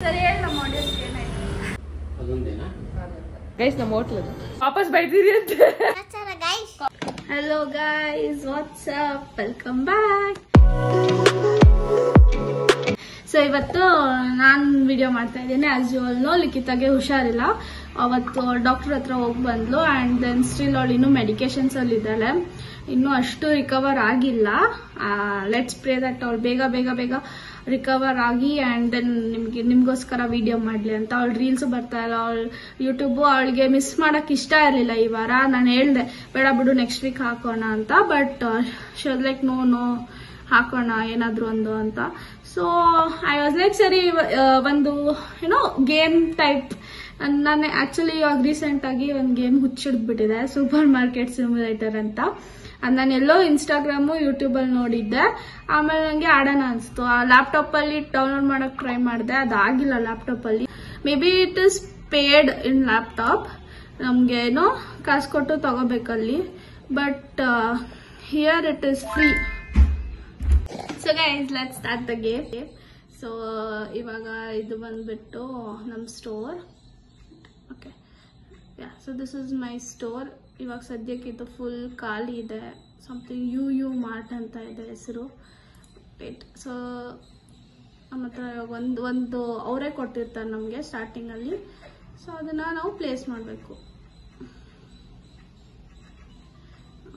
ಸರಿ ಹೇಳಿ ನಮ್ಮ ಆಡಿಯನ್ಸ್ ಏನಾಯ್ತು ಅದೊಂದೇನಾ ಗೈಸ್ ನಮ್ಮ ಹೋಟ್ಲ್ ವಾಪಸ್ ಬೈತೀರಿ ಅಂತ. Hello guys WhatsApp welcome back. So ಇವತ್ತು ನಾನು ವಿಡಿಯೋ ಮಾಡ್ತಾ ಇದ್ದೀನಿ. ಆಸ್ ಯೂಲ್ ಲಿಖಿತಾಗೆ ಹುಷಾರಿಲ್ಲ. ಅವತ್ತು ಡಾಕ್ಟರ್ ಹತ್ರ ಹೋಗಿ ಬಂದ್ಲು ಅಂಡ್ ದೆನ್ ಸ್ಟಿಲ್ ಅವಳು ಇನ್ನೂ ಮೆಡಿಕೇಶನ್ಸ್ ಅಲ್ಲಿ ಇದ್ದಾಳೆ. ಇನ್ನೂ ಅಷ್ಟು ರಿಕವರ್ ಆಗಿಲ್ಲ. ಲೆಟ್ಸ್ ಪ್ರೇ ದಟ್ ಅವಳು ಬೇಗ ಬೇಗ ಬೇಗ ರಿಕವರ್ ಆಗಿ ಅಂಡ್ ದೆನ್ ನಿಮ್ಗೋಸ್ಕರ ವಿಡಿಯೋ ಮಾಡ್ಲಿ ಅಂತ. ಅವಳು ರೀಲ್ಸ್ ಬರ್ತಾ ಇಲ್ಲ, ಅವಳು ಯೂಟ್ಯೂಬ್ ಅವಳಿಗೆ ಮಿಸ್ ಮಾಡಕ್ ಇಷ್ಟ ಇರಲಿಲ್ಲ ಈ ವಾರ. ನಾನು ಹೇಳ್ದೆ ಬೇಡ ಬಿಡು ನೆಕ್ಸ್ಟ್ ವೀಕ್ ಹಾಕೋಣ ಅಂತ, but she was like no ಹಾಕೋಣ ಏನಾದ್ರು ಒಂದು ಅಂತ. ಸೊ ಐ ವಾಸ್ ಲೈಕ್ ಸರಿ ಒಂದು ಏನೋ ಗೇಮ್ ಟೈಪ್. ನಾನು ಆಕ್ಚುಲಿ ಇವಾಗ ರೀಸೆಂಟ್ ಆಗಿ ಒಂದು ಗೇಮ್ ಹುಚ್ಚಿಡ್ಬಿಟ್ಟಿದೆ, ಸೂಪರ್ ಮಾರ್ಕೆಟ್ ಸಿಮ್ಯುಲೇಟರ್ ಅಂತ. ನಾನು ಎಲ್ಲೋ ಇನ್ಸ್ಟಾಗ್ರಾಮು ಯೂಟ್ಯೂಬಲ್ಲಿ ನೋಡಿದ್ದೆ. ಆಮೇಲೆ ನನಗೆ ಆಡೋಣ ಅನಿಸ್ತು. ಆ ಲ್ಯಾಪ್ಟಾಪ್ ಅಲ್ಲಿ ಡೌನ್ಲೋಡ್ ಮಾಡಕ್ ಟ್ರೈ ಮಾಡಿದೆ, ಅದಾಗಿಲ್ಲ ಲ್ಯಾಪ್ಟಾಪ್ ಅಲ್ಲಿ. May be it is paid in laptop, ನಮ್ಗೆ ಏನೋ ಕಾಸು ಕೊಟ್ಟು ತಗೋಬೇಕಲ್ಲಿ. But here it is free. So guys let's start the game. So ಇವಾಗ ಇದು ಬಂದ್ಬಿಟ್ಟು ನಮ್ಮ store. Okay ya, so this is my store. ಇವಾಗ ಸದ್ಯಕ್ಕೆ ಇದು ಫುಲ್ ಖಾಲಿ ಇದೆ. ಸಮಥಿಂಗ್ ಯು ಮಾರ್ಟ್ ಅಂತ ಇದೆ ಹೆಸರು. ವೇಟ್, ಸೊ ನಮ್ಮ ಹತ್ರ ಒಂದು ಅವರೇ ಕೊಟ್ಟಿರ್ತಾರೆ ನಮಗೆ ಸ್ಟಾರ್ಟಿಂಗಲ್ಲಿ. ಸೊ ಅದನ್ನು ನಾವು ಪ್ಲೇಸ್ ಮಾಡಬೇಕು.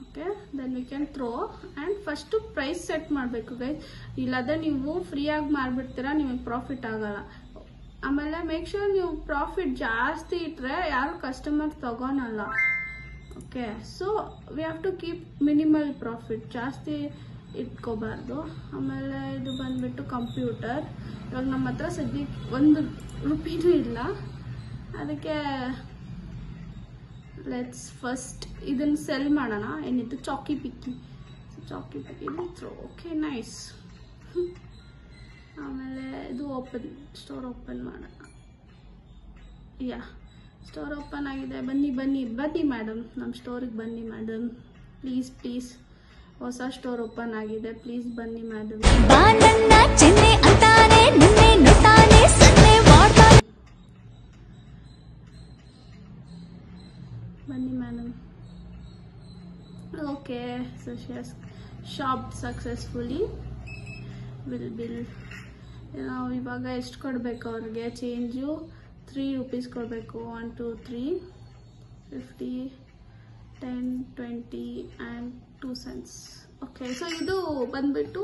Okay, then we can throw and first price set ಮಾಡಬೇಕು ಗೈಸ್. ಇಲ್ಲದೆ ನೀವು ಫ್ರೀಯಾಗಿ ಮಾಡಿಬಿಡ್ತೀರಾ, ನಿಮಗೆ ಪ್ರಾಫಿಟ್ ಆಗಲ್ಲ. ಆಮೇಲೆ ಮೇಕ್ ಶೂರ್ ನೀವು ಪ್ರಾಫಿಟ್ ಜಾಸ್ತಿ ಇಟ್ಟರೆ ಯಾರು ಕಸ್ಟಮರ್ ತಗೊಳಲ್ಲ. Okay, so we have to keep minimal profit, ಜಾಸ್ತಿ ಇಟ್ಕೋಬಾರ್ದು. ಆಮೇಲೆ ಇದು ಬಂದ್ಬಿಟ್ಟು ಕಂಪ್ಯೂಟರ್. ಇವಾಗ ನಮ್ಮ ಹತ್ರ ಸದ್ಯಕ್ಕೆ 1 ರೂಪಾಯಿನೂ ಇಲ್ಲ, ಅದಕ್ಕೆ ಲೆಟ್ಸ್ ಫಸ್ಟ್ ಇದನ್ನು ಸೆಲ್ ಮಾಡೋಣ. ಏನಿತ್ತು ಚಾಕಿ ಪಿಕ್ಕಿ ಥ್ರೋ. Okay nice. ಆಮೇಲೆ ಇದು ಸ್ಟೋರ್ ಓಪನ್ ಮಾಡೋಣ. ಯಾ, ಸ್ಟೋರ್ ಓಪನ್ ಆಗಿದೆ. ಬನ್ನಿ ಮೇಡಮ್, ನಮ್ಮ ಸ್ಟೋರಿಗೆ ಬನ್ನಿ ಮೇಡಮ್, ಪ್ಲೀಸ್. ಹೊಸ ಸ್ಟೋರ್ ಓಪನ್ ಆಗಿದೆ, ಪ್ಲೀಸ್ ಬನ್ನಿ ಮೇಡಮ್. ಬನ್ನಿ madam. Okay, so she has shopped successfully. Bill ನಾವು ಇವಾಗ ಎಷ್ಟು ಕೊಡಬೇಕು ಅವ್ರಿಗೆ? ಚೇಂಜು 3 ರೂಪೀಸ್ ಕೊಡಬೇಕು. 1 2 3 50 10 20 ಆ್ಯಂಡ್ 2 cents. ಓಕೆ, ಸೊ ಇದು ಬಂದ್ಬಿಟ್ಟು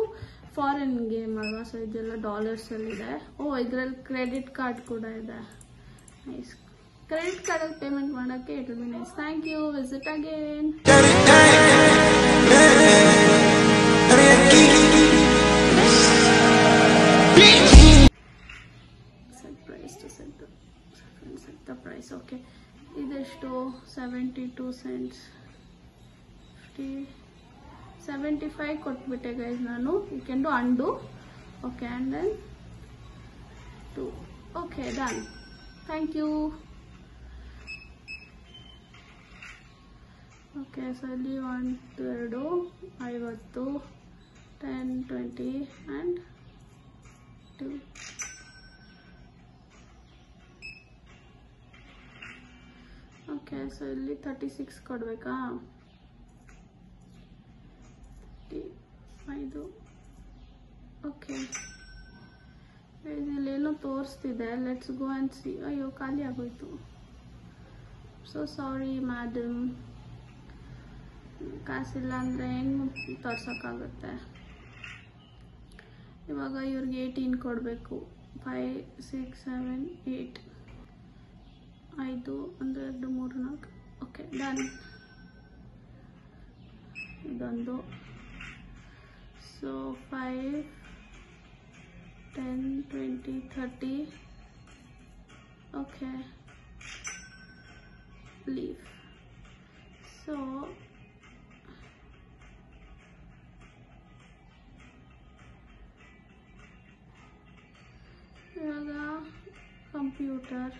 ಫಾರಿನ್ ಗೇಮ್ ಅಲ್ವಾ, ಸೊ ಇದೆಲ್ಲ ಡಾಲರ್ಸಲ್ಲಿದೆ. ಇದರಲ್ಲಿ ಕ್ರೆಡಿಟ್ ಕಾರ್ಡ್ ಕೂಡ ಇದೆ. ನೈಸ್. ಕ್ರೆಡಿಟ್ ಕಾರ್ಡಲ್ಲಿ ಪೇಮೆಂಟ್ ಮಾಡೋಕ್ಕೆ it will be nice. Thank you, visit again. set the price. Okay, ಇದೆಷ್ಟು? 72 cents. 75 ಕೊಟ್ಬಿಟ್ಟೆ ಗೈಸ್ ನಾನು. You can do undo. Okay, and then 2. Okay, done. Thank you. Okay, so ಇಲ್ಲಿ 1 2 50 10 20 and 2. Okay, so ಇಲ್ಲಿ 36 ಕೊಡಬೇಕಾ? 35. Okay, ಇಲ್ಲೇನೋ ತೋರಿಸ್ತಿದೆ. Let's go and see. ಅಯ್ಯೋ, ಖಾಲಿ ಆಗೋಯ್ತು. ಸೊ ಸಾರಿ ಮ್ಯಾಡಮ್, ಕಾಸಿಲ್ಲ ಅಂದರೆ ಹೆಂಗೆ ತೋರ್ಸೋಕ್ಕಾಗುತ್ತೆ? ಇವಾಗ ಇವ್ರಿಗೆ 18 ಕೊಡಬೇಕು. 5 6 7 8 5 1 2 3 4. Okay, done. ಇದೊಂದು. ಸೊ 5 10 20 30. Okay, leave. ಸೊ ಇವಾಗ computer.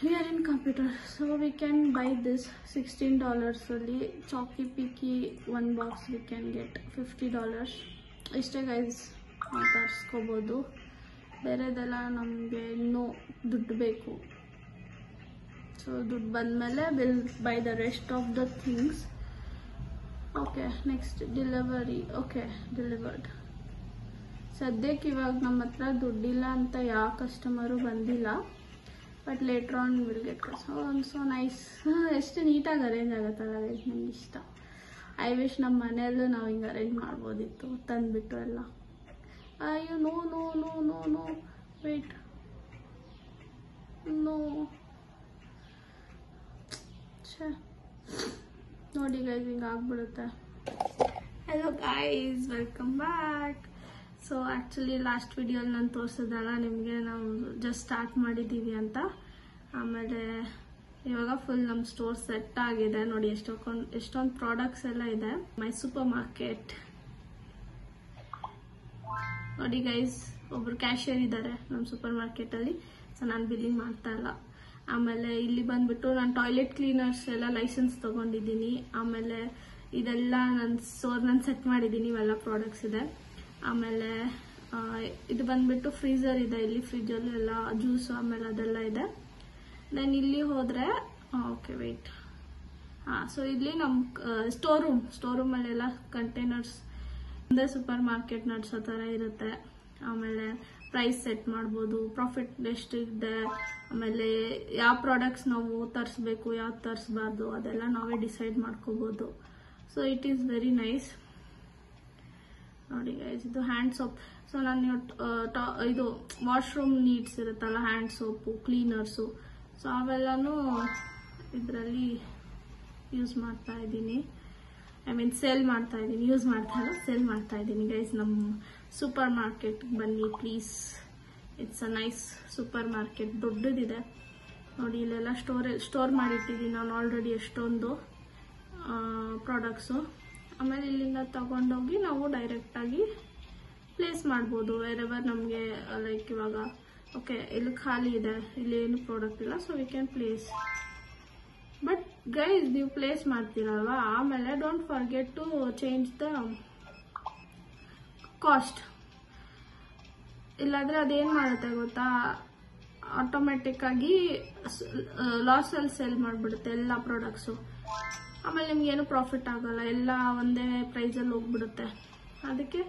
We are in computer, so we can buy this $16 ಅಲ್ಲಿ. ಚಾಕಿ picky 1 box we can get $50. ಇಷ್ಟೇ ಗೈಸ್, ಮಾತಾಡ್ಸ್ಕೋಬೋದು. ಬೇರೆದೆಲ್ಲ ನಮಗೆ ಇನ್ನೂ ದುಡ್ಡು ಬೇಕು. ಸೊ ದುಡ್ಡು ಬಂದಮೇಲೆ will buy the rest of the things. Okay, next delivery. Okay, delivered. ಸದ್ಯಕ್ಕೆ ಇವಾಗ ನಮ್ಮ ಹತ್ರ ದುಡ್ಡಿಲ್ಲ ಅಂತ ಯಾವ ಕಸ್ಟಮರು ಬಂದಿಲ್ಲ, but later on will get. So nice. ಎಷ್ಟು ನೀಟಾಗಿ ಅರೇಂಜ್ ಆಗುತ್ತಲ್ಲ ಗೈಸ್, ನಂಗೆ ಇಷ್ಟ. ಐ ವಿಶ್ ನಮ್ಮ ಮನೆಯಲ್ಲೂ ನಾವು ಹಿಂಗೆ ಅರೇಂಜ್ ಮಾಡ್ಬೋದಿತ್ತು, ತಂದುಬಿಟ್ಟು ಎಲ್ಲ. ಅಯ್ಯೋ no no no no no wait no. ನೋಡಿ ಗೈಸ್, ಹಿಂಗೆ ಆಗ್ಬಿಡುತ್ತೆ. Hello guys, welcome back. So actually last ವಿಡಿಯೋಲಿ ನಾನು ತೋರಿಸಿದಲ್ಲ ನಿಮಗೆ, ನಾವು ಜಸ್ಟ್ ಸ್ಟಾರ್ಟ್ ಮಾಡಿದ್ದೀವಿ ಅಂತ. ಆಮೇಲೆ ಇವಾಗ ಫುಲ್ ನಮ್ಮ ಸ್ಟೋರ್ ಸೆಟ್ ಆಗಿದೆ. ನೋಡಿ ಎಷ್ಟೊಂದು ಪ್ರಾಡಕ್ಟ್ಸ್ ಎಲ್ಲ ಇದೆ. ಮೈ ಸೂಪರ್ ಮಾರ್ಕೆಟ್. ನೋಡಿ ಗೈಸ್, ಒಬ್ರು ಕ್ಯಾಶಿಯರ್ ಇದ್ದಾರೆ ನಮ್ಮ ಸೂಪರ್ ಮಾರ್ಕೆಟಲ್ಲಿ. ಸೊ ನಾನು ಬಿಲ್ಲಿಂಗ್ ಮಾಡ್ತಾ ಇಲ್ಲ. ಆಮೇಲೆ ಇಲ್ಲಿ ಬಂದ್ಬಿಟ್ಟು ನಾನು ಟಾಯ್ಲೆಟ್ ಕ್ಲೀನರ್ಸ್ ಎಲ್ಲ ಲೈಸೆನ್ಸ್ ತಗೊಂಡಿದ್ದೀನಿ. ಆಮೇಲೆ ಇದೆಲ್ಲ ನಾನು ಸೆಟ್ ಮಾಡಿದ್ದೀನಿ, ಇವೆಲ್ಲ ಪ್ರಾಡಕ್ಟ್ಸ್ ಇದೆ. ಆಮೇಲೆ ಇದು ಬಂದ್ಬಿಟ್ಟು ಫ್ರೀಸರ್ ಇದೆ. ಇಲ್ಲಿ ಫ್ರಿಜ್ಜಲ್ಲಿ ಎಲ್ಲ ಜ್ಯೂಸು ಆಮೇಲೆ ಅದೆಲ್ಲ ಇದೆ. ದೆನ್ ಇಲ್ಲಿ ಹೋದರೆ ಓಕೆ ವೆಯ್ಟ್, ಸೊ ಇಲ್ಲಿ ನಮ್ಮ ಸ್ಟೋರ್ ರೂಮಲ್ಲೆಲ್ಲ ಕಂಟೈನರ್ಸ್ ಅಂದರೆ ಸೂಪರ್ ಮಾರ್ಕೆಟ್ ನಡೆಸೋ ಥರ ಇರುತ್ತೆ. ಆಮೇಲೆ ಪ್ರೈಸ್ ಸೆಟ್ ಮಾಡ್ಬೋದು, ಪ್ರಾಫಿಟ್ ಎಷ್ಟಿದೆ, ಆಮೇಲೆ ಯಾವ ಪ್ರಾಡಕ್ಟ್ಸ್ ನಾವು ತರಿಸ್ಬೇಕು, ಯಾವ್ದು ತರಿಸ್ಬಾರ್ದು ಅದೆಲ್ಲ ನಾವೇ ಡಿಸೈಡ್ ಮಾಡ್ಕೋಬೋದು. So it is very nice. ನೋಡಿ ಗೈಸ್, ಇದು ಹ್ಯಾಂಡ್ ಸೋಪ್. ಸೊ ನಾನು ಇದು ವಾಶ್ರೂಮ್ ನೀಡ್ಸ್ ಇರುತ್ತಲ್ಲ, ಹ್ಯಾಂಡ್ ಸೋಪು, ಕ್ಲೀನರ್ಸು, ಸೊ ಅವೆಲ್ಲನೂ ಇದರಲ್ಲಿ ಯೂಸ್ ಮಾಡ್ತಾ ಇದ್ದೀನಿ. ಐ ಮೀನ್ ಸೇಲ್ ಮಾಡ್ತಾ ಇದ್ದೀನಿ, ಯೂಸ್ ಮಾಡ್ತಾ ಇಲ್ಲ, ಸೇಲ್ ಮಾಡ್ತಾ ಇದ್ದೀನಿ ಗೈಸ್. ನಮ್ಮ ಸೂಪರ್ ಮಾರ್ಕೆಟ್ಗೆ ಬನ್ನಿ please. It's a nice super market, ದೊಡ್ಡದಿದೆ. ನೋಡಿ ಇಲ್ಲೆಲ್ಲ ಸ್ಟೋರ್ ಮಾಡಿಟ್ಟಿದ್ದೀನಿ ನಾನು ಆಲ್ರೆಡಿ ಎಷ್ಟೊಂದು ಪ್ರಾಡಕ್ಟ್ಸು. ಆಮೇಲೆ ಇಲ್ಲಿಂದ ತಗೊಂಡೋಗಿ ನಾವು ಡೈರೆಕ್ಟಾಗಿ ಪ್ಲೇಸ್ ಮಾಡ್ಬೋದು ವೆರೆವರ್ ನಮಗೆ. ಲೈಕ್ ಇವಾಗ ಓಕೆ, ಇಲ್ಲಿ ಖಾಲಿ ಇದೆ, ಇಲ್ಲಿ ಏನು ಪ್ರಾಡಕ್ಟ್ ಇಲ್ಲ, so we can place. But guys, ನೀವು ಪ್ಲೇಸ್ ಮಾಡ್ತೀರಲ್ವಾ, ಆಮೇಲೆ don't forget to change the cost. ಇಲ್ಲಾಂದ್ರೆ ಅದೇನು ಮಾಡುತ್ತೆ ಗೊತ್ತಾ, ಆಟೋಮೆಟಿಕ್ ಆಗಿ ಲಾಸಲ್ಲಿ ಸೇಲ್ ಮಾಡಿಬಿಡುತ್ತೆ ಎಲ್ಲ ಪ್ರಾಡಕ್ಟ್ಸು. ಆಮೇಲೆ ನಿಮ್ಗೆ ಏನು ಪ್ರಾಫಿಟ್ ಆಗಲ್ಲ, ಎಲ್ಲ ಒಂದೇ ಪ್ರೈಸಲ್ಲಿ ಹೋಗ್ಬಿಡುತ್ತೆ. ಅದಕ್ಕೆ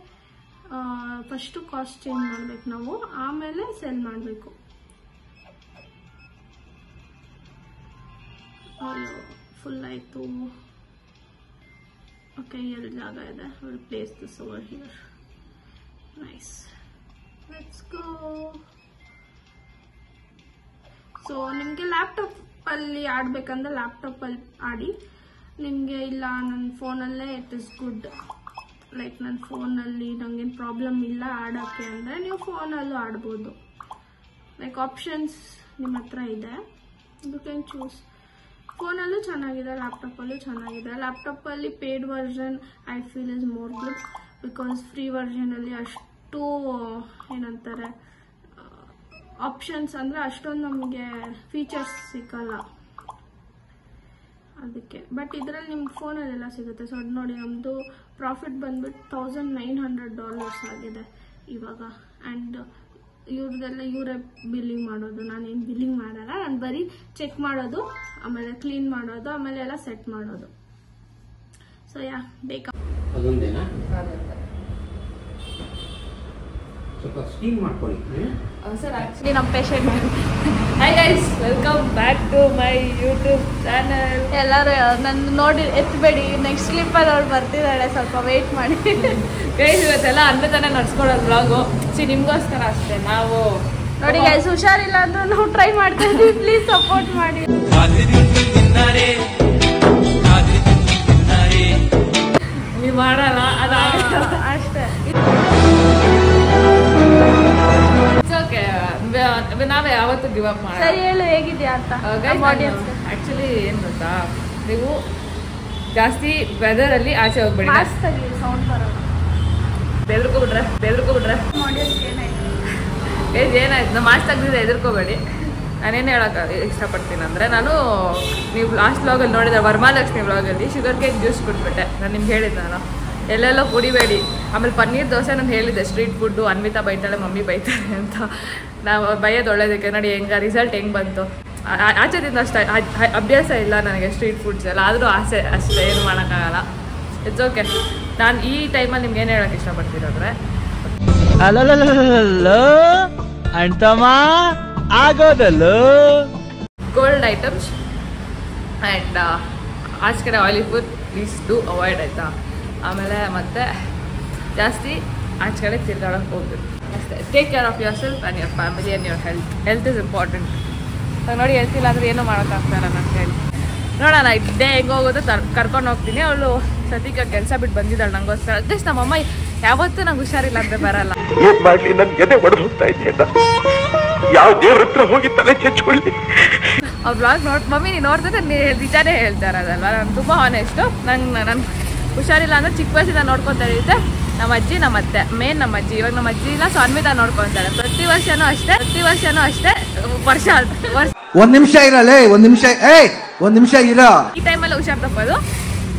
ಫಸ್ಟು ಕಾಸ್ಟ್ ಚೇಂಜ್ ಮಾಡ್ಬೇಕು ನಾವು, ಆಮೇಲೆ ಸೇಲ್ ಮಾಡಬೇಕು. ಫುಲ್ ಆಯಿತು. ಓಕೆ, ಎಲ್ಲಿ ಜಾಗ ಇದೆ, will place this over here. Nice, let's go. So ನಿಮಗೆ ಲ್ಯಾಪ್ಟಾಪಲ್ಲಿ ಆಡಬೇಕಂದ್ರೆ ಲ್ಯಾಪ್ಟಾಪಲ್ಲಿ ಆಡಿ. ನಿಮಗೆ ಇಲ್ಲ ನನ್ನ ಫೋನಲ್ಲೇ ಇಟ್ ಇಸ್ ಗುಡ್, ಲೈಕ್ ನನ್ನ ಫೋನಲ್ಲಿ ನನಗೇನು ಪ್ರಾಬ್ಲಮ್ ಇಲ್ಲ ಆಡೋಕ್ಕೆ ಅಂದರೆ ನೀವು ಫೋನಲ್ಲೂ ಆಡ್ಬೋದು. ಲೈಕ್ ಆಪ್ಷನ್ಸ್ ನಿಮ್ಮ ಹತ್ರ ಇದೆ, ಯು ಕ್ಯಾನ್ ಚೂಸ್. ಫೋನಲ್ಲೂ ಚೆನ್ನಾಗಿದೆ, ಲ್ಯಾಪ್ಟಾಪಲ್ಲೂ ಚೆನ್ನಾಗಿದೆ. ಲ್ಯಾಪ್ಟಾಪಲ್ಲಿ paid version I feel is more good, because free ವರ್ಷನಲ್ಲಿ ಅಷ್ಟು ಏನಂತಾರೆ ಆಪ್ಷನ್ಸ್ ಅಂದರೆ ಅಷ್ಟೊಂದು ನಮಗೆ ಫೀಚರ್ಸ್ ಸಿಕ್ಕಲ್ಲ ಅದಕ್ಕೆ. ಬಟ್ ಇದರಲ್ಲಿ ನಿಮ್ಗೆ ಫೋನಲ್ಲೆಲ್ಲ ಸಿಗುತ್ತೆ. ಸೊ ನೋಡಿ, ನಮ್ಮದು ಪ್ರಾಫಿಟ್ ಬಂದ್ಬಿಟ್ಟು $1,900 ಆಗಿದೆ ಇವಾಗ. ಆ್ಯಂಡ್ ಇವ್ರದೆಲ್ಲ ಇವರೇ ಬಿಲ್ಲಿಂಗ್ ಮಾಡೋದು, ನಾನೇನು ಬಿಲ್ಲಿಂಗ್ ಮಾಡಲ್ಲ. ನಾನು ಬರೀ ಚೆಕ್ ಮಾಡೋದು, ಆಮೇಲೆ ಕ್ಲೀನ್ ಮಾಡೋದು, ಆಮೇಲೆ ಎಲ್ಲ ಸೆಟ್ ಮಾಡೋದು. ಸೊ ಯಾ ಬೇಕಾ ಸ್ಟೀಮ್ ಮಾಡ್ಕೊಳ್ಳಿ ಸರ್. ಆ್ಯಕ್ಚುಲಿ ನಮ್ಮ patient. Hi guys, welcome back to my YouTube channel. ಎಲ್ಲರೂ ನನ್ನ ನೋಡಿ ಎತ್ತಬೇಡಿ, ನೆಕ್ಸ್ಟ್ ಕ್ಲಿಪ್ಪಲ್ಲಿ ಅವ್ರು ಬರ್ತಿದ್ದಾಳೆ, ಸ್ವಲ್ಪ ವೆಯ್ಟ್ ಮಾಡಿ. ಗೈಸ್, ಇವತ್ತೆಲ್ಲ ಅಂದ ತಾನೇ ನಡ್ಸ್ಕೊಡೋದು ಬ್ಲಾಗು. ನಿಮ್ಗೋಸ್ಕರ ಅಷ್ಟೇ. ನಾವು ನೋಡಿ ಗೈಸ್, ಹುಷಾರಿಲ್ಲ ಅಂದ್ರೆ ನಾವು ಟ್ರೈ ಮಾಡ್ತಾ ಇದ್ದೀವಿ, ಪ್ಲೀಸ್ ಸಪೋರ್ಟ್ ಮಾಡಿ. ನೀವು ಮಾಡಲ್ಲ ಅದು ಅಷ್ಟೇ. ನಾವೇ ಯಾವತ್ತು ಗಿವ್ ಅಪ್ ಮಾಡಿ. ಸರಿ, ಹೇಳು ಹೇಗಿದ್ಯಾ ಅಂತ. ಆಕ್ಚುಲಿ ಏನ್ ಗೊತ್ತಾ, ನೀವು ಜಾಸ್ತಿ ವೆದರಲ್ಲಿ ಆಚೆ ಹೋಗ್ಬೇಡಿ. ಸೌಂಡ್ ಬರೋಲ್ಲ. ಬೆದರ್ಕೊಬಿಟ್ರೆ ಏನಾಯ್ತು, ನಾವು ಮಾಸ್ಕ್ ತೆಗ್ದಿದ್ದೆ, ಎದುರ್ಕೋಬೇಡಿ. ನಾನೇನು ಹೇಳೋಕೆ ಇಷ್ಟಪಡ್ತೀನಿ ಅಂದರೆ, ನೀವು ಲಾಸ್ಟ್ ವ್ಲಾಗಲ್ಲಿ ನೋಡಿದ್ರೆ ವರಮಹಾಲಕ್ಷ್ಮಿ ವ್ಲಾಗಲ್ಲಿ ಶುಗರ್ ಕೇಕ್ ಜ್ಯೂಸ್ ಕೊಟ್ಬಿಟ್ಟೆ. ನಾನು ನಿಮ್ಗೆ ಹೇಳಿದ್ದೆ, ನಾನು ಎಲ್ಲೆಲ್ಲೋ ಕುಡಿಬೇಡಿ. ಆಮೇಲೆ ಪನ್ನೀರ್ ದೋಸೆ ನಾನು ಹೇಳಿದ್ದೆ ಸ್ಟ್ರೀಟ್ ಫುಡ್ಡು, ಅನ್ವಿತಾ ಬೈತಾಳೆ, ಮಮ್ಮಿ ಬೈತಾರೆ ಅಂತ. ನಾವು ಬೈಯೋದು ಒಳ್ಳೇದಕ್ಕೆ. ನೋಡಿ ರಿಸಲ್ಟ್ ಹೆಂಗೆ ಬಂತು. ಆಚೆದಿಂದ ಅಷ್ಟೇ ಅಭ್ಯಾಸ ಇಲ್ಲ ನನಗೆ ಸ್ಟ್ರೀಟ್ ಫುಡ್ಸ್ ಎಲ್ಲ, ಆದರೂ ಆಸೆ ಅಷ್ಟೇ, ಏನು ಮಾಡೋಕ್ಕಾಗಲ್ಲ. It's okay. ನಾನು ಈ ಟೈಮಲ್ಲಿ ನಿಮ್ಗೆ ಏನು ಹೇಳೋಕ್ಕೆ ಇಷ್ಟಪಡ್ತೀರಂದರೆ, ಅಂತಮ್ಮ ಆಗೋದಲ್ಲ ಕೋಲ್ಡ್ ಐಟಮ್ಸ್ ಆ್ಯಂಡ್ ಆಚೆ ಕಡೆ oily food please do avoid ಆಯಿತಾ. ಆಮೇಲೆ ಮತ್ತೆ ಜಾಸ್ತಿ ಆಚೆ ಕಡೆ ತಿರ್ಗಾಡೋಕ್ಕೆ ಹೋಗ್ಬೇಕು ಅಷ್ಟೇ. Take care of your self and your family and your health is important. ನೋಡಿ ಹೆಲ್ತ್ ಇಲ್ಲ ಅಂದರೆ ಏನೂ ಮಾಡೋಕ್ಕಾಗ್ತಾಯಿಲ್ಲ ನನ್ನ ಹೇಳಿ. ನೋಡೋಣ ಇದ್ದೇ ಹೆಂಗೆ ಹೋಗೋದು ಕರ್ಕೊಂಡು ಹೋಗ್ತೀನಿ. ಅವಳು ಸದ್ಯಕ್ಕೆ ಕೆಲಸ ಬಿಟ್ಟು ಬಂದಿದ್ದಾಳೆ ನಂಗೋಸ್ಕರ. ಜಸ್ಟ್ ನಮ್ಮಮ್ಮ ಯಾವತ್ತೂ ನಂಗೆ ಹುಷಾರಿಲ್ಲ ಅಂದರೆ ಬರಲ್ಲ. ಏನ್ ಮಾಡ್ಲಿ, ನನ್ ಎದೆ ಒಡೆದು ಹೋಗ್ತಾ ಇದೆ. ಯಾವ ದೇವ್ರ ಹತ್ರ ಹೋಗಿ ತಲೆ ಚೆಚ್ಕೊಳ್ಳಿ. ಅವ್ರ ಬ್ಲಾಗ್ ಮಮ್ಮಿ ನೀನು ನೋಡ್ತಾರೆ ನಿಜಾನೇ ಹೇಳ್ತಾರೆ ಅದಲ್ವ. ನಾನು ತುಂಬ ಹಾನೆಸ್ಟು. ನಾನು ಹುಷಾರಿಲ್ಲ ಅಂದರೆ ಚಿಕ್ಕ ವಯಸ್ಸಿಂದ ನೋಡ್ಕೊತಾ ಇದ್ದೆ. ನಮ್ಮ ಅಜ್ಜಿ ನಮ್ಮ ಅತ್ತೆ ಮೇನ್ ನಮ್ಮ ಅಜ್ಜಿ. ಇವಾಗ ನಮ್ಮ ಅಜ್ಜಿ ಇಲ್ಲ, ಸೊ ಅನ್ವಿತಾ ನೋಡ್ಕೊತಾಳೆ. ಪ್ರತಿ ವರ್ಷನೂ ಅಷ್ಟೇ ವರ್ಷ ಒಂದ್ ನಿಮಿಷ ಇರಲೇ, ಒಂದ್ ನಿಮಿಷ ಇರೋ. ಈ ಟೈಮಲ್ಲಿ ಹುಷಾರ್ ತಪ್ಪೋದು.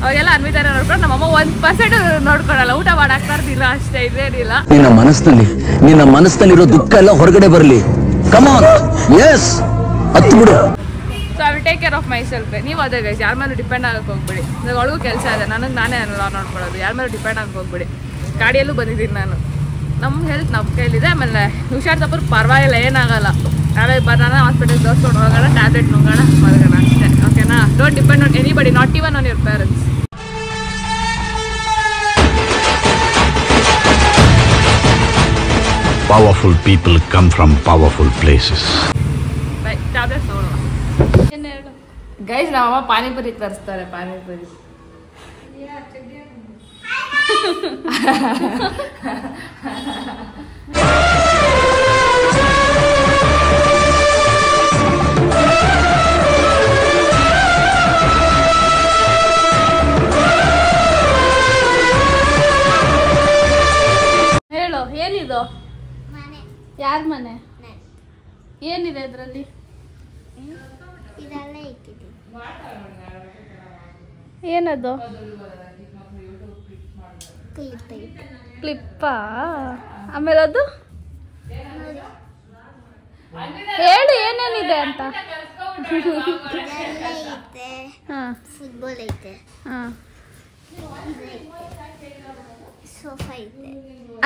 ಅವಾಗೆಲ್ಲ ಅನ್ವಿತಾನ ನೋಡ್ಕೊಂಡು ನಮ್ಮಮ್ಮ 1% ನೋಡ್ಕೊಳಲ್ಲ, ಊಟ ಮಾಡಾಕ್ತಾ ಇರ್ತಿಲ್ಲ ಅಷ್ಟೇ, ಇದೇನಿಲ್ಲ. ನಿನ್ನ ಮನಸ್ಸಿನಲ್ಲಿರೋ ದುಃಖ ಎಲ್ಲ ಹೊರಗಡೆ ಬರಲಿ. ಕಮ್ ಆನ್, ಎಸ್ ಹತ್ತು ಬಿಡು. So I will take care of my self. ನೀವು ಅದೇ ಗೈಸ್, ಯಾರ ಮೇಲೂ ಡಿಪೆಂಡ್ ಆಗಕ್ಕೆ ಹೋಗ್ಬಿಡಿ. ಇವಾಗ ಒಳಗೂ ಕೆಲಸ ಇದೆ, ನಾನೇ ನೋಡ್ಕೊಳ್ಳೋದು. ಯಾರ ಮೇಲೂ ಡಿಪೆಂಡ್ ಆಗಕ್ಕೆ ಹೋಗ್ಬಿಡಿ. ಗಾಡಿಯಲ್ಲೂ ಬಂದಿದ್ದೀನಿ ನಾನು. ನಮ್ಮ ಹೆಲ್ತ್ ನಮ್ಮ ಕೈಲಿದೆ. ಆಮೇಲೆ ಹುಷಾರ್ ತಪ್ಪರು ಪರವಾಗಿಲ್ಲ, ಏನಾಗಲ್ಲ. ನಾಳೆ ಬರೋಣ, ಹಾಸ್ಪಿಟಲ್ ತೋರಿಸ್ಕೊಂಡು ಹೋಗೋಣ, ಟ್ಯಾಬ್ಲೆಟ್ ನುಂಗೋಣ, ಮಲಗೋಣ ಅಷ್ಟೇ. ಓಕೆನಾ? Don't depend on anybody, not even on your parents. Powerful people come from powerful places. By, tablets ತಗೊಳ್ಳೋಣ. ಗೈಸ್ ನಮ್ಮಮ್ಮ ಪಾನಿಪುರಿ ತರಿಸ್ತಾರೆ. ಪಾನಿಪುರಿ ಹೇಳು, ಏನಿದು? ಯಾರ ಮನೆ? ಏನಿದೆ ಇದರಲ್ಲಿ? ಏನದು? ಕ್ಲಿಪ್ಪಾ? ಆಮೇಲೆ ಅದು ಹೇಳು ಏನೇನಿದೆ ಅಂತ. ಫುಟ್ಬಾಲ್ ಐತೆ, ಸೋಫಾ ಐತೆ.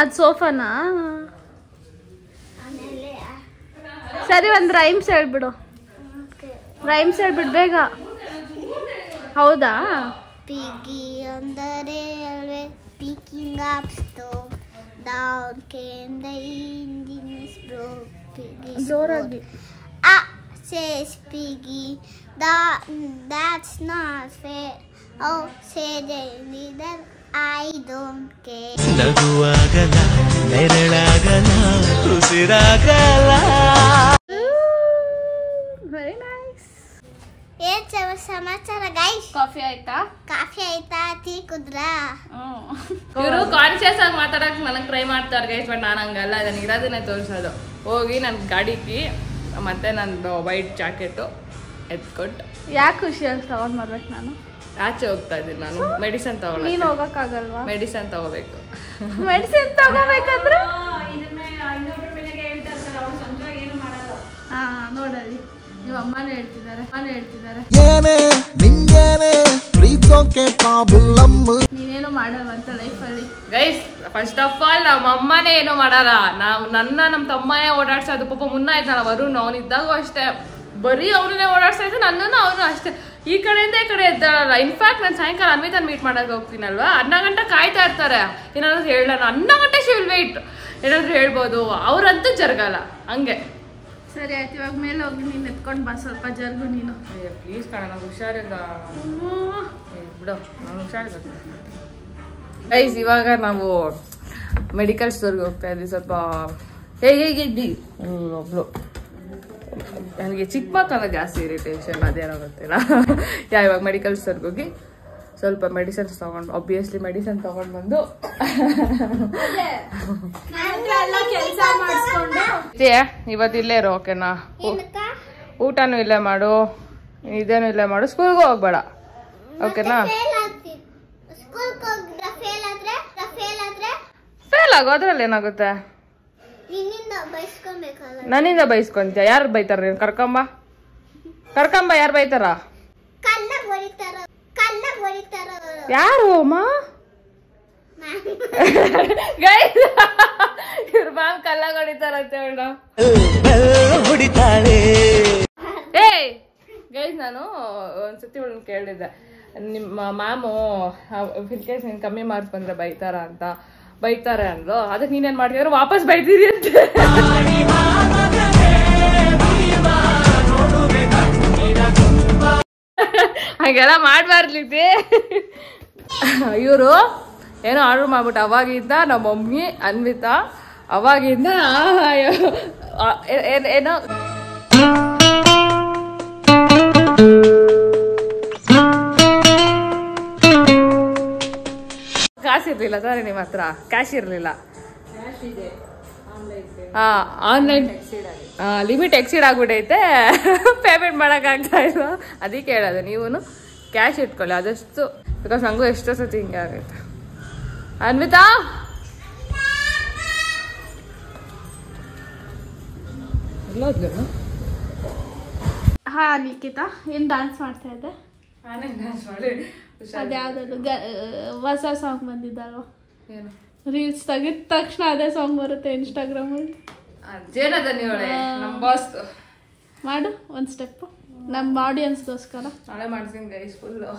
ಅದು ಸೋಫಾನಾ? ಸರಿ, ಒಂದು ರೈಮ್ಸ್ ಹೇಳ್ಬಿಡು. ರೈಮ್ಸ್ ಹೇಳ್ಬಿಡು ಬೇಗ. ಹೌದಾ? Piggy ಅಂದರೆ ಅಲ್ವೇ picking up stone. Down came the Indians broke Piggy's ಜೋರಾಗಿ. Says Piggy, that's not fair. Oh, say they neither, I don't care. ನಗುವಾಗಲ ನೆರಳಾಗಲ ಉಸಿರಾಗಲ. Very nice. ಏನ್ ಸಮಾಚಾರ ಗೈಸ್? ಕಾಫಿ ಆಯ್ತಾ? ಕಾಫಿ ಆಯ್ತಾ? ಟೀ ಕುದ್ರಾ? ಇವರು ಕಾನ್ಶಿಯಸ್ ಆಗಿ ಮಾತಾಡಕ್ ನನಗೆ ಟ್ರೈ ಮಾಡ್ತಾರೆ ಗೈಸ್. ಬಟ್ ನಾನು ಹಂಗಲ್ಲ, ನನಗೆ ಇರೋದನ್ನೇ ತೋರಿಸೋದು. ಹೋಗಿ ನನ್ನ ಗಾಡಿಗೆ ಮತ್ತೆ ನಂದು ವೈಟ್ ಜಾಕೆಟು ಎತ್ಕೊಟ್ಟು. ಯಾಕೆ ಖುಷಿಯಾಗಿ ತಗೊಂಡ್ ಬರ್ಬೇಕು ನಾನು? ಆಚೆ ಹೋಗ್ತಾ ಇದ್ದೀನಿ ನಾನು. ಮೆಡಿಸಿನ್ ನೀನು ತಗೊಳ್ಳಿ. ಹೋಗಕ್ಕಾಗಲ್ವಾ? ಮೆಡಿಸಿನ್ ತಗೋಬೇಕು. ಮೆಡಿಸಿನ್ ತಗೋಬೇಕಂದ್ರೆ ನೋಡಲಿ, ನೀವು ಅಮ್ಮನೇ ಹೇಳ್ತಿದ್ದಾರೆ. ಏನೇ ನಿಂಗೇನೆ ಪ್ರೀತೋಕೆ ಪ್ರಾಬ್ಲಮ್. ನೀನೇನು ಮಾಡಲ್ವಂತ ಲೈಫಲ್ಲಿ? ಗೈಸ್ ಫಸ್ಟ್ ಆಫ್ ಆಲ್ ನಮ್ಮ ಅಮ್ಮನೇ ಏನೋ ಮಾಡಲ್ಲ. ನಮ್ಮ ತಮ್ಮನೇ ಓಡಾಡ್ಸೋದು. ಪಾಪ ಮುನ್ನ ಆಯ್ತಲ್ಲ ವರುಣ್, ಅವನಿದ್ದಾಗೂ ಅಷ್ಟೇ ಬರೀ ಅವನೇ ಓಡಾಡ್ಸ್ತಾ ಇದ್ದ. ನನ್ನನ್ನು ಅವನು ಅಷ್ಟೇ ಈ ಕಡೆಯಿಂದ ಈ ಕಡೆ ಎದ್ದಾಳಲ್ಲ. ಇನ್ಫ್ಯಾಕ್ಟ್ ನಾನು ಸಾಯಂಕಾಲ ಅನ್ವಿತಾನ ಮೀಟ್ ಮಾಡಕ್ಕೆ ಹೋಗ್ತೀನಲ್ವಾ, 12 ಗಂಟೆ ಕಾಯ್ತಾ ಇರ್ತಾರೆ ಏನಾದ್ರು ಹೇಳೋಣ. 12 ಗಂಟೆ ಶಿಲ್ ವೇಟ್ ಏನಾದ್ರು ಹೇಳ್ಬೋದು, ಅವ್ರಂತೂ ಜರಗಲ್ಲ ಹಂಗೆ. ಸರಿ ಆಯ್ತು, ಇವಾಗ ಮೇಲೆ ಹೋಗಿ ನೀನು ಎತ್ಕೊಂಡು ಬಾ, ಸ್ವಲ್ಪ ಜರ್ಗು ನೀನು. ಪ್ಲೀಸ್ ಕಣ, ನಂಗೆ ಹುಷಾರಿಲ್ಲ ಬಿಡು, ನಂಗೆ ಹುಷಾರಿಲ್ಲ. ಗೈಸ್ ಇವಾಗ ನಾವು ಮೆಡಿಕಲ್ ಸ್ಟೋರ್ಗೆ ಹೋಗ್ತಾ ಇದ್ವಿ. ಸ್ವಲ್ಪ ಹೇಗಿದ್ದಿ ಒಬ್ಳು. ನನಗೆ ಚಿಕ್ಕ ಮಕ್ಕಳ ಜಾಸ್ತಿ ಇರಿಟೇಷನ್, ಅದೇನೋ ಗೊತ್ತಿಲ್ಲ. ಇವಾಗ ಮೆಡಿಕಲ್ ಸ್ಟೋರ್ಗೆ ಹೋಗಿ ಸ್ವಲ್ಪ ಮೆಡಿಸಿನ್ಸ್ ತಗೊಂಡು, ಆಬ್ವಿಯಸ್ಲಿ ಮೆಡಿಸಿನ್ ತಗೊಂಡು ಬಂದು ಇವತ್ತು ಇಲ್ಲೇ ಇರೋ. ಓಕೆನಾ? ಊಟನೂ ಇಲ್ಲೇ ಮಾಡು, ಇದೇನು ಇಲ್ಲೇ ಮಾಡು, ಸ್ಕೂಲ್ಗೂ ಹೋಗ್ಬೇಡ. ಓಕೆನಾ? ಸ್ಕೂಲ್ಗೆ ಹೋಗಿದ್ರೆ ಫೇಲ್ ಆದ್ರೆ ನಾರ್ಮಲ್ ಆಗೋ ಅದ್ರಲ್ಲಿ ಏನಾಗುತ್ತೆ ನಿನ್ನಿಂದ ಬೈಸ್ಕೊಬೇಕಲ್ಲ. ನನ್ನಿಂದ ಬೈಸ್ಕೊಂತೀಯ? ಯಾರು ಬೈತಾರ? ನೀನು ಕರ್ಕೊಂಬ ಯಾರು ಬೈತಾರ? ಕಲ್ಲ ಹೊಡಿತಾರ ಯಾರು ಅಮ್ಮ? ಇವ್ರ ಮ್ಯಾಮ್ ಕಲ್ಲಾಗ ಹೊಡಿತಾರಂತೆ ಮೇಡ. ಏಯ್ ಗೈಸ್, ನಾನು ಒಂದ್ಸತಿ ಇವಳನ್ನ ಕೇಳಿದ್ದೆ, ನಿಮ್ಮ ಮ್ಯಾಮು ಇನ್ ಕೇಸ್ ನೀನು ಕಮ್ಮಿ ಮಾರ್ಕ್ಸ್ ಬಂದ್ರೆ ಬೈತಾರೆ ಅಂದ್ರು. ಅದಕ್ಕೆ ನೀನೇನ್ ಮಾಡ್ತಿದ್ರು? ವಾಪಸ್ ಬೈತೀರಿ ಅಂತ. ಹಾಗೆಲ್ಲ ಮಾಡ್ಬಾರ್ಲಿದ್ದೆ. ಇವರು ಏನೋ ಆರ್ಡರ್ ಮಾಡ್ಬಿಟ್ಟು ಅವಾಗಿಂದ ನಮ್ಮ ಮಮ್ಮಿ ಅನ್ವಿತಾ ಅವಾಗಿಂದ ಏನೋ ಕಾಸಿರ್ಲಿಲ್ಲ ಸರಿ, ನಿಮ್ಮ ಹತ್ರ ಕ್ಯಾಶ್ ಇರ್ಲಿಲ್ಲ. ಆನ್ಲೈನ್ ಲಿಮಿಟ್ ಎಕ್ಸೀಡ್ ಆಗ್ಬಿಟ್ಟೈತೆ, ಪೇಮೆಂಟ್ ಮಾಡಕ್ ಆಗ್ತಾ ಇಲ್ಲ. ಅದಕ್ಕೆ ಹೇಳೋದು ನೀವು ಕ್ಯಾಶ್ ಇಟ್ಕೊಳ್ಳಿ ಆದಷ್ಟು, ಬಿಕಾಸ್ ನಂಗೂ ಎಷ್ಟೋ ಸತಿ ಹಿಂಗೆ ಆಗೈತೆ. ಅನ್ವಿತಾ ಹಾ ನಿಖಿತಾ, ಏನ್ ಡಾನ್ಸ್ ಮಾಡ್ತಾ ಇದ್ದೆ? ಅದ್ಯಾವ್ದು ಹೊಸ ಸಾಂಗ್ ಬಂದಿದ್ದಲ್ವ, ರೀಲ್ಸ್ ತೆಗಿದ ತಕ್ಷಣ ಅದೇ ಸಾಂಗ್ ಬರುತ್ತೆ ಇನ್ಸ್ಟಾಗ್ರಾಮ್ ಅಲ್ಲಿ. ಮಾಡು ಒಂದ್ ಸ್ಟೆಪ್ ನಮ್ಮ ಆಡಿಯನ್ಸ್ಗೋಸ್ಕರ. ನಾಳೆ ಮಾಡ್ತೀನಿ ಗೈಸ್, ಫುಲ್ಲು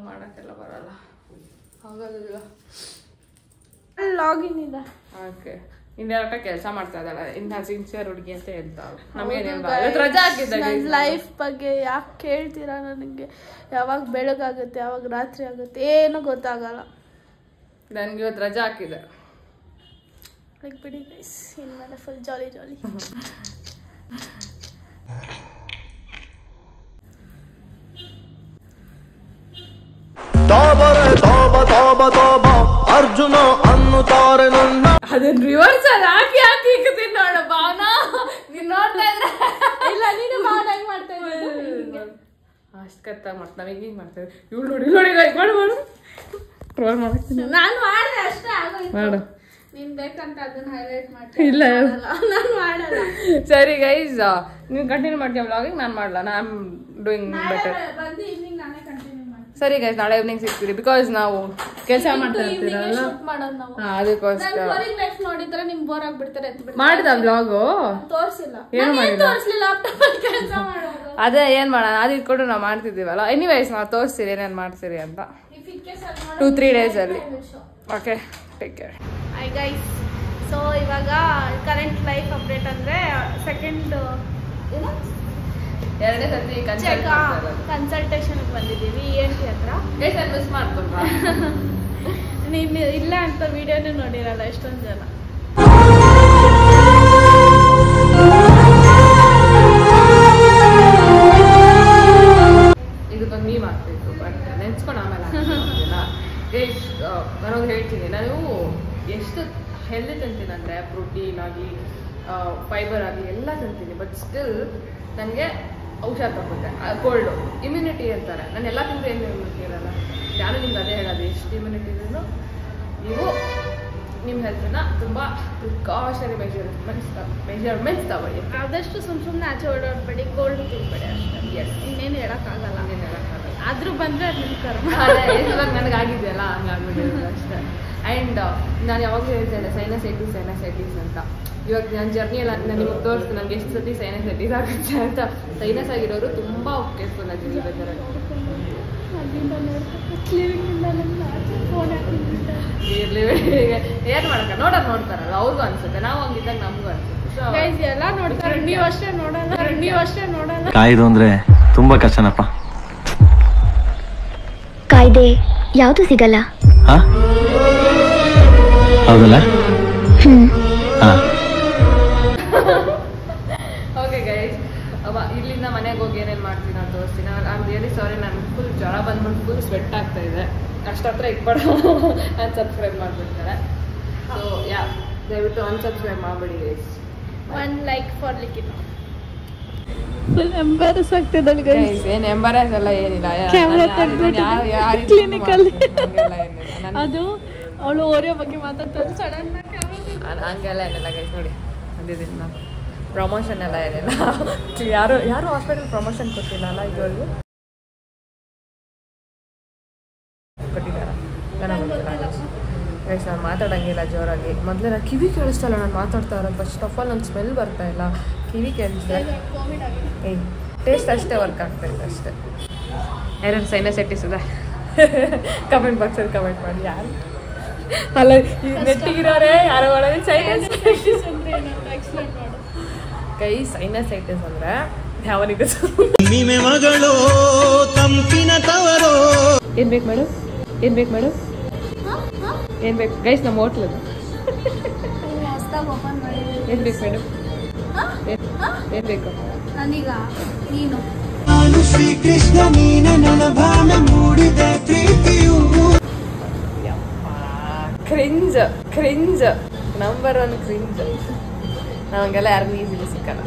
ಮಾಡೋಕ್ಕೆಲ್ಲ ಬರಲ್ಲ, ಆಗೋದಿಲ್ಲ. ಲಾಗಿನ್ ಇದೆ. ಓಕೆ, ಇನ್ನೆರಟ ಕೆಲಸ ಮಾಡ್ತಾ ಇದ್ದಾಳೆ, ಇನ್ನ ಸಿನ್ಸಿಯರ್ ಹುಡುಗಿ ಅಂತ ಹೇಳ್ತಾಳೆ. ನಮಗೇನಿಲ್ಲ, ರಜಾ ಹಾಕಿದ್ದೆ. ಲೈಫ್ ಬಗ್ಗೆ ಯಾಕೆ ಕೇಳ್ತೀರಾ? ನನಗೆ ಯಾವಾಗ ಬೆಳಗಾಗುತ್ತೆ ಯಾವಾಗ ರಾತ್ರಿ ಆಗುತ್ತೆ ಏನು ಗೊತ್ತಾಗಲ್ಲ. ನನ್ಗೆ ಇವತ್ತು ರಜಾ ಹಾಕಿದೆ. ಬಿಡಿ ಗೈಸ್, ಇನ್ಮೇಲೆ ಫುಲ್ ಜಾಲಿ ಜಾಲಿ. ಅರ್ಜುನ ಅನ್ನುತ್ತಾರೆ ನನ್ನ. ಅದನ್ನ ರಿವರ್ಸ್ ಅಲ್ಲಿ ಹಾಕಿ ಇಕ್ಕತೀನಿ ನೋಡ ಭಾವನಾ, ನೀನ್ ನೋಡ್ತಾ ಇದ್ರೆ ಇಲ್ಲ ನೀನು ಭಾವನ ಹೆಂಗ್ ಮಾಡ್ತಾ ಇದ್ದೀನಿ ಅಷ್ಟು ಕತ್ತಾಗ ಮಾಡ್ತಾ ನಾವ್ ಹಿಂಗೆ ಮಾಡ್ತೇವೆ. ಇವಳು ನೋಡಿ ಮಾಡು ಟ್ರೋಲ್ ಮಾಡ್ತೀನಿ. ನಾನು ಮಾಡಿದೆ ಅಷ್ಟೇ, ಆಗೋಯ್ತು. ಮಾಡು, ನೀನ್ ಬೇಕಂತ ಅದನ್ನ ಹೈಲೈಟ್ ಮಾಡ್ತೀನಿ. ಇಲ್ಲ ನಾನು ಮಾಡಲ್ಲ. ಸರಿ ಗೈಸ್, ನೀವು ಕಂಟಿನ್ಯೂ ಮಾಡ್ತೀಯ ವ್ಲಾಗಿಂಗ್, ನಾನು ಮಾಡಲ್ಲ. I am doing better. ಬಂದು ಈವ್ನಿಂಗ್ ನಾನೇ ಕಂಟಿನ್ಯೂ ಮಾಡ್ತೀನಿ. ಸರಿ ಗೈಸ್, ನಾಳೆ ಈವ್ನಿಂಗ್ ಸಿಗ್ತೀರಿ, ಬಿಕಾಸ್ ನಾವು ಕೆಲಸ ಮಾಡ್ತಾ ಇರ್ತೀರಲ್ಲ, ಅದಕ್ಕೋಸ್ಕರ. ನೋಡಿದ್ರೆ ನಿಮ್ ಬೋರ್ ಆಗ್ಬಿಡ್ತಾರೆ. ಮಾಡಿದ ವ್ಲಾಗು ತೋರ್ಸಿಲ್ಲ, ಏನು ಮಾಡಿಲ್ಲ, ತೋರ್ಸ್ಲಿಲ್ಲ. ಕೆಲಸ ಮಾಡೋದು ಅದೇ ಏನ್ ಮಾಡೋಣ, ಅದು ಇಟ್ಕೊಂಡು ನಾವು ಮಾಡ್ತಿದ್ದೀವಲ್ಲ. ಎನಿವೇಸ್ ನಾವು ತೋರಿಸ್ತೀರಿ ಏನೇನು ಮಾಡ್ತೀರಿ ಅಂತ 2-3 days ಅಲ್ಲಿ. Okay, take care. Hi guys, so ಇವಾಗ ಕರೆಂಟ್ ಲೈಫ್ ಅಪ್ಡೇಟ್ ಅಂದ್ರೆ ಸೆಕೆಂಡ್ ಎರಡನೇ ಸತಿ ಕನ್ಸಲ್ಟೇಷನ್ ಬಂದಿದ್ದೀವಿ ENT ಹತ್ರ. ಮಿಸ್ ಮಾಡ್ಕೊಂಡ್ರಾ? ನೀನು ಇಲ್ಲ ಅಂತ ವಿಡಿಯೋನೇ ನೋಡಿರಲ್ಲ ಎಷ್ಟೊಂದು ಜನ. ಇದಕ್ಕೊಂದು ಮೀಮ್ ಆಗ್ತಿತ್ತು, ಬಟ್ ನೆನ್ಸ್ಕೊಂಡು ಆಮೇಲೆ ನಾನೊಂದು ಹೇಳ್ತೀನಿ, ನಾನು ಎಷ್ಟು ಹೆಲ್ದಿ ತಿಂತೀನಿ ಅಂದರೆ ಪ್ರೋಟೀನ್ ಆಗಲಿ ಫೈಬರ್ ಆಗಲಿ ಎಲ್ಲ ತಿಂತೀನಿ, ಬಟ್ ಸ್ಟಿಲ್ ನನಗೆ ಔಷಧ ತಗುತ್ತೆ. ಕೋಲ್ಡು ಇಮ್ಯುನಿಟಿ ಅಂತಾರೆ, ನಾನು ಎಲ್ಲ ತಿಂದರೆ ಏನು ಇಮ್ಯುನಿಟಿ ಇರಲ್ಲ. ನಾನು ನಿಮ್ಗೆ ಅದೇ ಹೇಳೋದು, ಎಷ್ಟು ಇಮ್ಯುನಿಟಿ ಇದ್ರೂ ನೀವು ನಿಮ್ಮ ಹೆಲ್ತನ್ನ ತುಂಬ ಪ್ರಿಕಾಷನರಿ ಮೆಜರ್ಮೆಂಟ್ಸ್ ತಗೊಳ್ಳಿ. ಆದಷ್ಟು ಸುಮ್ಮನೆ ಆಚೆ ಓಡಾಡಬೇಡಿ, ಕೋಲ್ಡ್ ತಿನ್ಬೇಡಿ ಅಷ್ಟೇ. ಇನ್ನೇನು ಹೇಳೋಕ್ಕಾಗಲ್ಲ. ಆದ್ರೂ ಬಂದರೆ ಅದು ನಿಮ್ಮ ಕರ್ಮ. ಇವಾಗ ನನಗಾಗಿದೆಯಲ್ಲ ಹಂಗಾಗ್ಬಿಟ್ಟಿದೆ ಅಷ್ಟೇ. ಆ್ಯಂಡ್ ನಾನು ಯಾವಾಗಲೂ ಹೇಳ್ತೇನೆ ಸೈನಸೈಟಿಸ್ ಅಂತ. ಇವಾಗ ನನ್ನ ಜರ್ನಿ ಎಲ್ಲ ನಾನು ನಿಮಗೆ ತೋರಿಸ್ತೀನಿ, ನನಗೆ ಎಷ್ಟು ಸತಿ ಸೈನಸೈಟಿಸ್ ಆಗುತ್ತೆ ಅಂತ. ಸೈನಸ್ ಆಗಿರೋರು ತುಂಬ ಕೇರ್ಫುಲ್ ಆಗಿರಿ ವೆದರ್. ಇರ್ಲಿ ಏನು ಮಾಡಕ್ಕ, ನೋಡ್ತಾರಲ್ಲ ಅವ್ರಿಗೂ ಅನ್ಸುತ್ತೆ, ನಾವು ಹಂಗಿದ್ದಾಗ ನಮಗೂ ಅನ್ಸುತ್ತೆ. ಎಲ್ಲ ನೋಡ್ತಾರೆ, ನೀವಷ್ಟೇ ನೋಡಲ್ಲ. ಕಾಯ್ದು ಅಂದ್ರೆ ತುಂಬಾ ಕಷ್ಟನಪ್ಪ. ಕಾಯ್ದೆ ಯಾವುದು ಸಿಗಲ್ಲ. ಹೌದಲ್ಲ? ಓಕೆ ಗೈಸ್, ಇಲ್ಲಿಂದ ಮನೆಗೆ ಹೋಗಿ ಏನೇನು ಮಾಡ್ತೀನಿ ಅಂತ ತೋರಿಸ್ತೀನಿ. ಐ ಆಮ್ ರಿಯಲಿ ಸಾರಿ, ನನಗೆ ಫುಲ್ ಜ್ವರ ಬಂದ್ಬಿಟ್ಟು ಫುಲ್ ಸ್ವೆಟ್ ಆಗ್ತಾ ಇದೆ. ಅಷ್ಟತ್ರ ಇಟ್ಬೇಡ, ಅನ್ಸಬ್ಸ್ಕ್ರೈಬ್ ಮಾಡಿಬಿಡ್ತಾರೆ. ಸೊ ಯಾ, ದಯವಿಟ್ಟು ಅನ್ಸಬ್ಸ್ಕ್ರೈಬ್ ಮಾಡಿಬಿಡಿ guys. 1 like for Likhita. Full embarrass ಆಗ್ತಿದೆ ಗೈಸ್. ಏನು ಎಂಬಾರಸ್ ಎಲ್ಲ ಏನಿಲ್ಲ, ಕ್ಯಾಮೆರಾ ತೆಗೆದ್ಬಿಟ್ಟು ಕ್ಲಿನಿಕಲ್ಲಿ ಅದು ಅವಳು ಓರಿಯೋ ಬಗ್ಗೆ ಮಾತಾಡ್ತಾರೆ ಸಡನ್ ಹಂಗೆಲ್ಲ ಏನಿಲ್ಲ ಗೈಸ್ ನೋಡಿ ಅಂದಿದ್ದೀನಿ ನಾನು ಪ್ರಮೋಷನ್ ಎಲ್ಲ ಏನಿಲ್ಲ ಯಾರು ಹಾಸ್ಪಿಟಲ್ ಪ್ರಮೋಷನ್ ಕೊಟ್ಟಿಲ್ಲ ಅಲ್ಲ ಇದುವರೆಗೂ ಕೊಟ್ಟಿದ್ದಾರ ಗೈಸ್ ನಾನು ಮಾತಾಡೋಂಗಿಲ್ಲ ಜೋರಾಗಿ ಮೊದಲೇ ನಾನು ಕಿವಿ ಕೇಳಿಸ್ತಲ್ಲ ನಾನು ಮಾತಾಡ್ತಾ ಇರೋದು ಫಸ್ಟ್ ಆಫ್ ಆಲ್ ನನ್ನ ಸ್ಮೆಲ್ ಬರ್ತಾ ಇಲ್ಲ ಕಿವಿ ಕೇಳಿಸ್ದೆ ಏಯ್ ಟೇಸ್ಟ್ ಅಷ್ಟೇ ವರ್ಕ್ ಆಗ್ತಾಯಿದೆ ಅಷ್ಟೇ ಯಾರು ಸೈನಸೈಟಿಸ್ ಇದೆ ಕಮೆಂಟ್ ಬಾಕ್ಸಲ್ಲಿ ಕಮೆಂಟ್ ಮಾಡಿ ಯಾರು ಅಲ್ಲ ನೆಟ್ಟಿಗಿರೋರೆ ಯಾರೋ ಒಳಗೆ ಸೈನಸೈಟಿಸ್ ಕೈ ಸೈನಸೈಟಿಸ್ ಅಂದರೆ ಯಾವನಿಗೂ ಮಗಳು ತಂಪಿನ ತವರು ಏನು ಬೇಕು ಮೇಡಮ್ ಏನು ಬೇಕು ಮೇಡಮ್ ಏನು ಬೇಕು ಗೈಸ್ ನಮ್ಮ ಹೋಟ್ಲ್ ಏನು ಬೇಕು ಮೇಡಮ್ ಏನು ಬೇಕು ನನಗ ನೀನು ಶ್ರೀಕೃಷ್ಣ ನೀನ ನನ್ನ ಭಾನ ಮೂಡಿದೆ ಪ್ರೀತಿಯು ಕ್ರಿಂಜ್ ನಂಬರ್ 1 ಕ್ರಿಂಜ್ ನಮಗೆಲ್ಲ ಯಾರು ಈಸಿಲಿ ಸಿಕ್ಕಲ್ಲ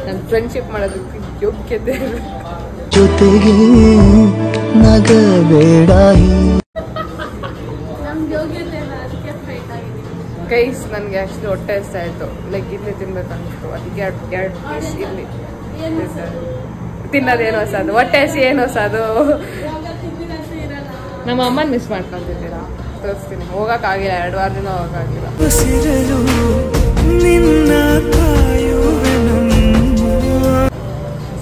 ನನ್ನ ಫ್ರೆಂಡ್ಶಿಪ್ ಮಾಡೋದಕ್ಕೆ ಯೋಗ್ಯತೆ ಜೊತೆಗೆ ನಗಬೇಡ ಗೈಸ್ ನನಗೆ ಅಷ್ಟು ಹೊಟ್ಟೆ ಆಯಿತು ಲೈಕ್ ಇಲ್ಲಿ ತಿನ್ಬೇಕು ಅನ್ಬಿಟ್ಟು ಅದಕ್ಕೆ ಎರಡು ಪೀಸ್ ಇಲ್ಲಿ ತಿನ್ನೋದೇನು ಹೊಸದು ಹೊಟ್ಟೆ ಹಸಿ ಏನು ಹೊಸದು ನಮ್ಮ ಅಮ್ಮನ ಮಿಸ್ ಮಾಡ್ಕೊಂತಿದ್ದೀರಾ ತೋರಿಸ್ತೀನಿ ಹೋಗೋಕ್ಕಾಗಿಲ್ಲ 2 ವಾರದಿಂದ ಹೋಗೋಕ್ಕಾಗಿಲ್ಲ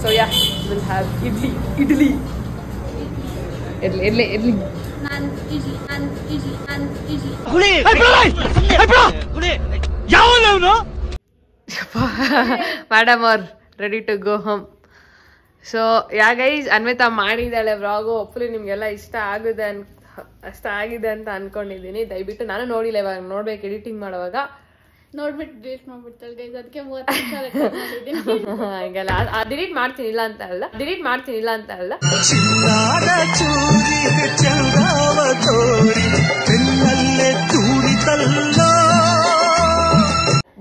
so ya will have idli madam ಅವ್ರ ready to go home so ya guys Anvita ಮಾಡಿದ್ದಾಳೆ ವ್ಲಾಗು ಒಪ್ಪಲಿ ನಿಮಗೆಲ್ಲ ಇಷ್ಟ ಆಗಿದೆ ಅಂತ ಅನ್ಕೊಂಡಿದ್ದೀನಿ ದಯವಿಟ್ಟು ನಾನು ನೋಡಿಲ್ಲ ಇವಾಗ ನೋಡ್ಬೇಕು ಎಡಿಟಿಂಗ್ ಮಾಡುವಾಗ ನೋಡ್ಬಿಟ್ಟು ಡಿಲೀಟ್ ಮಾಡ್ಬಿಡ್ತಾಳೆ ಗೈಸ್ ಅದಕ್ಕೆ 30 ನಿಮಿಷ ರೆಕಾರ್ಡ್ ಮಾಡಿದ್ದೀನಿ ಹಂಗಲ್ಲ ಡಿಲೀಟ್ ಮಾಡ್ತೀನಿ ಇಲ್ಲ ಅಂತ ಅಲ್ಲ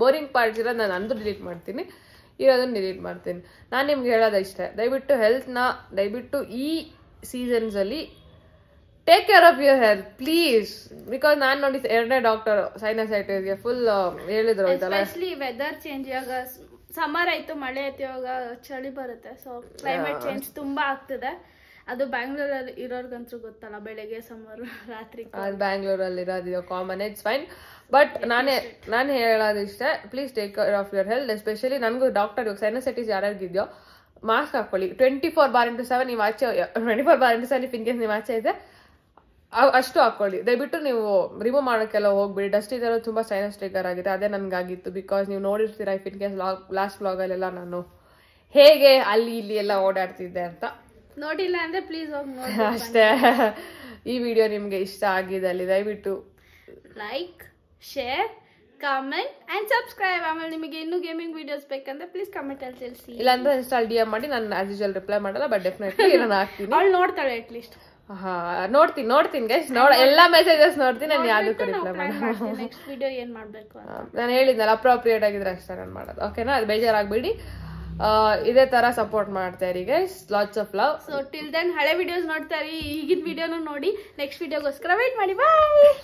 ಬೋರಿಂಗ್ ಪಾರ್ಟ್ಸ್ ಇರೋದು ನಾನು ಅಂದು ಡಿಲೀಟ್ ಮಾಡ್ತೀನಿ ಇರೋದನ್ನ ಡಿಲೀಟ್ ಮಾಡ್ತೀನಿ ನಾನು ನಿಮ್ಗೆ ಹೇಳೋದು ಇಷ್ಟೇ ದಯವಿಟ್ಟು ಈ ಸೀಸನ್ಸಲ್ಲಿ take care of your health please because ನಾನು ನೋಡಿ 2ನೇ ಡಾಕ್ಟರ್ ಸೈನಸೈಟಿಸ್ಗೆ ಫುಲ್ ಹೇಳಿದ್ರು ಎಸ್ಪೆಷಲಿ ವೆದರ್ ಚೇಂಜ್ ಇವಾಗ ಸಮ್ಮರ್ ಆಯ್ತು ಮಳೆ ಆಯ್ತು ಇವಾಗ ಚಳಿ ಬರುತ್ತೆ ಸೊ ಕ್ಲೈಮೇಟ್ ಚೇಂಜ್ ತುಂಬಾ ಆಗ್ತದೆ ಅದು ಬ್ಯಾಂಗ್ಳೂರಲ್ಲಿ ಇರೋರ್ಗಂತೂ ಗೊತ್ತಲ್ಲ ಬೆಳಗ್ಗೆ ಸಮ್ಮರ್ ರಾತ್ರಿ ಬ್ಯಾಂಗ್ಳೂರಲ್ಲಿ ಇರೋದು ಕಾಮನ್ ಇಟ್ಸ್ ಫೈನ್ ಬಟ್ ನಾನು ಹೇಳೋದು ಇಷ್ಟೇ please take care of your health especially ನನಗೂ ಡಾಕ್ಟರ್ ಸೈನಸೈಟಿಸ್ ಯಾರ್ಯಾರಿಗಿದೆಯೋ ಮಾಸ್ಕ್ ಹಾಕೊಳ್ಳಿ 24/7 ನೀವು ಆಚೆ 24/7 ಇಫ್ ಇನ್ ಕೇಸ್ ನೀವು ಆಚೆ ಇದೆ ಅಷ್ಟು ಹಾಕೊಳ್ಳಿ ದಯವಿಟ್ಟು ನೀವು ರಿಮೂವ್ ಮಾಡೋಕ್ಕೆಲ್ಲ ಹೋಗ್ಬಿಡಿ ಡಸ್ಟ್ ಇದೆಲ್ಲ ತುಂಬ ಸೈನಸ್ ಟ್ರಿಗರ್ ಆಗಿದೆ ಅದೇ ನನಗಾಗಿತ್ತು ಬಿಕಾಸ್ ನೀವು ನೋಡಿರ್ತೀರಾ ಇಫ್ ಇನ್ ಕೇಸ್ ಲಾಸ್ಟ್ ವ್ಲಾಗಲ್ಲೆಲ್ಲ ನಾನು ಹೇಗೆ ಅಲ್ಲಿ ಇಲ್ಲಿ ಎಲ್ಲ ಓಡಾಡ್ತಿದ್ದೆ ಅಂತ ನೋಡಿಲ್ಲ ಅಂದ್ರೆ ಪ್ಲೀಸ್ ಹೋಗಿ ನೋಡಿ ಅಷ್ಟೇ ಈ ವಿಡಿಯೋ ನಿಮಗೆ ಇಷ್ಟ ಆಗಿದೆ ಅಲ್ಲಿ ದಯವಿಟ್ಟು like share comment and subscribe ಆಮೇಲೆ ನಿಮಗೆ ಇನ್ನೂ ಗೇಮಿಂಗ್ ವಿಡಿಯೋಸ್ ಬೇಕಂದ್ರೆ ಪ್ಲೀಸ್ ಕಮೆಂಟ್ ಅಲ್ಲಿ ತಿಳಿಸಿ ಇಲ್ಲಾಂದ್ರೆ ಇನ್ಸ್ಟಾಲ್ DM ಮಾಡಿ ನಾನು ಆಸ್ ಯೂಶುವಲ್ ರಿಪ್ಲೈ ಮಾಡಲ್ಲ ಬಟ್ ಡೆಫಿನೆಟ್ಲಿ ನಾನು ಹಾಕ್ತೀನಿ ಅವಳು ನೋಡ್ತಾಳೆ ಅಟ್ಲೀಸ್ಟ್ ನೋಡ್ತೀನಿ ಗೈಸ್ ಎಲ್ಲಾ ಮೆಸೇಜಸ್ ನೋಡ್ತೀನಿ ನಾನು ಯಾವ್ದಕ್ಕೂ ರಿಪ್ಲೈ ಮಾಡಲ್ಲ ನೆಕ್ಸ್ಟ್ ವಿಡಿಯೋ ಏನ್ ಮಾಡ್ಬೇಕು ನಾನು ಹೇಳಿದ್ನಲ್ಲ ಅಪ್ರೋಪ್ರಿಯೇಟ್ ಆಗಿದ್ರೆ ಅಷ್ಟೇ ನಾನು ಮಾಡೋದು ಓಕೆನಾ ಅದು ಬೇಜಾರಾಗ್ಬಿಡಿ ಇದೇ ತರ ಸಪೋರ್ಟ್ ಮಾಡ್ತಾ ಇರಿ guys lots of love so till then ಹಳೆ ವಿಡಿಯೋಸ್ ನೋಡ್ತಾ ಇರಿ ಈಗಿನ ವಿಡಿಯೋನು ನೋಡಿ ನೆಕ್ಸ್ಟ್ ವಿಡಿಯೋಗೋಸ್ಕರ ವೇಟ್ ಮಾಡಿ ಬಾಯ್